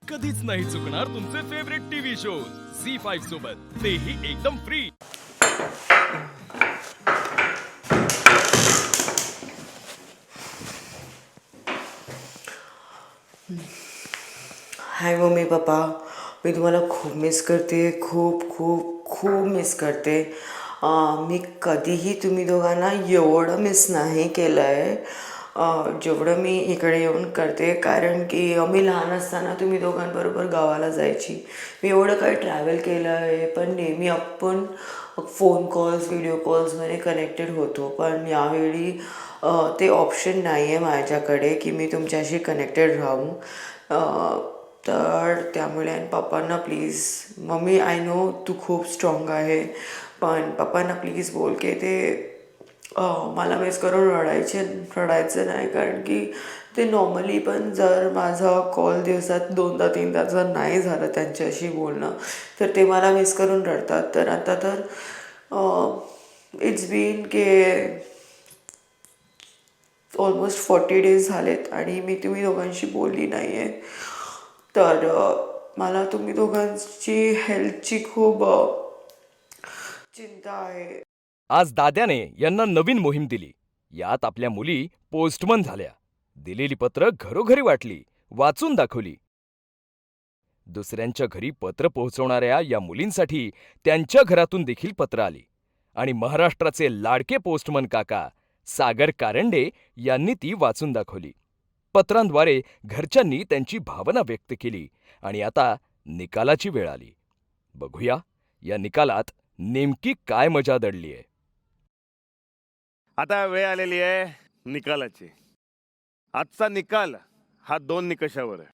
कधीच नाही चुकणार तुमचे फेवरेट टीव्ही शोज झी5 सोबत, तेही एकदम फ्री. हाय मम्मी पप्पा, मी तुम्हाला खूप मिस करते, खूप खूप खूप मिस करते. मी कधीही तुम्ही दोघांना एवढं मिस नाही केलं आहे जेवढं मी इकडे येऊन करते. कारण की मी लहान असताना तुम्ही दोघांबरोबर गावाला जायची. मी एवढं काही ट्रॅव्हल केलं आहे, पण नेहमी आपण फोन कॉल्स व्हिडिओ कॉल्समध्ये कनेक्टेड होतो. पण यावेळी ते ऑप्शन नाही आहे माझ्याकडे की मी तुमच्याशी कनेक्टेड राहू. तर त्यामुळे पप्पांना प्लीज, मम्मी आय नो तू खूप स्ट्रॉंग आहे, पण पप्पांना प्लीज बोल की ते मला मिस करून रडायचं नाही. कारण की ते नॉर्मली पण जर माझा कॉल दिवसात 2दा-3दा जर नाही झालं त्यांच्याशी बोलणं, तर ते मला मिस करून रडतात. तर आता तर इट्स बीन के ऑलमोस्ट 40 डेज झालेत आणि मी तुम्ही दोघांशी बोलली नाही आहे. तर मला तुम्ही दोघांची हेल्थची खूप चिंता आहे. आज दाद्याने यांना नवीन मोहीम दिली. यात आपल्या मुली पोस्टमन झाल्या. दिलेली पत्र घरोघरी वाटली, वाचून दाखवली. दुसऱ्यांच्या घरी पत्र पोहोचवणाऱ्या या मुलींसाठी त्यांच्या घरातून देखील पत्र आली. आणि महाराष्ट्राचे लाडके पोस्टमन काका सागर कारंडे यांनी ती वाचून दाखवली. पत्रांद्वारे घरच्यांनी त्यांची भावना व्यक्त केली. आणि आता निकालाची वेळ आली. बघूया या निकालात नेमकी काय मजा दडलीय. आता वेळ आलेली आहे निकालाची. आजचा निकाल हा 2 निकषावर आहे.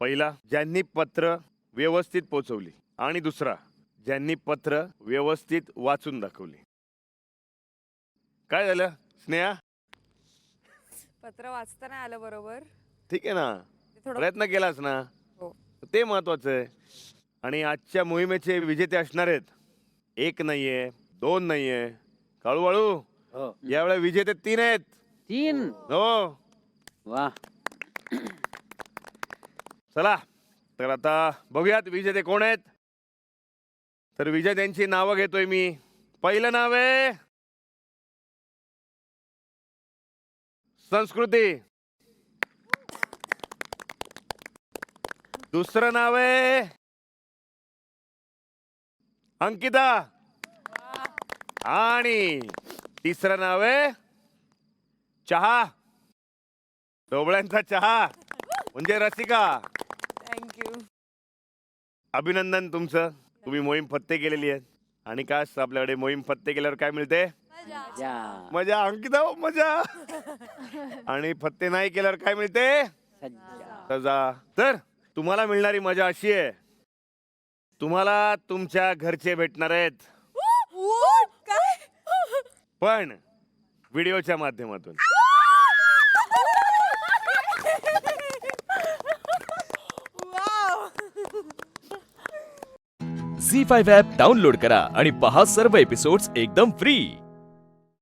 पहिला, ज्यांनी पत्र व्यवस्थित पोचवली, आणि दुसरा, ज्यांनी पत्र व्यवस्थित वाचून दाखवली. काय झालं स्नेहा? पत्र वाचता नाही आलं बरोबर. ठीक आहे ना, थोडं प्रयत्न केलास ना, हो. ते महत्वाचं आहे. आणि आजच्या मोहिमेचे विजेते असणार आहेत 1 नाहीये, 2 नाहीये, काळूबाळू यावेळेला विजेते 3 आहेत. 3. हो, वा. चला तर आता बघूयात विजेते कोण आहेत. तर विजेत्यांची नावं घेतोय मी. पहिलं नाव आहे संस्कृती. दुसरं नाव आहे अंकिता. आणि तिसरं नाव आहे चहा. ढोबळ्यांचा चहा म्हणजे रसिका. थँक्यू. अभिनंदन तुमचं, तुम्ही मोहीम फत्ते केलेली आहे. आणि काय असतं आपल्याकडे मोहीम फत्ते केल्यावर काय मिळते? जा. मजा. अंकिता मजा. आणि फत्ते नाही केल्यावर काय मिळते? सज्जा. सजा. तर तुम्हाला मिळणारी मजा अशी आहे, तुम्हाला तुमच्या घरचे भेटणार आहेत, काय? पण व्हिडिओच्या माध्यमातून. वाव. झी5 ॲप डाउनलोड करा आणि पहा सर्व एपिसोड्स एकदम फ्री.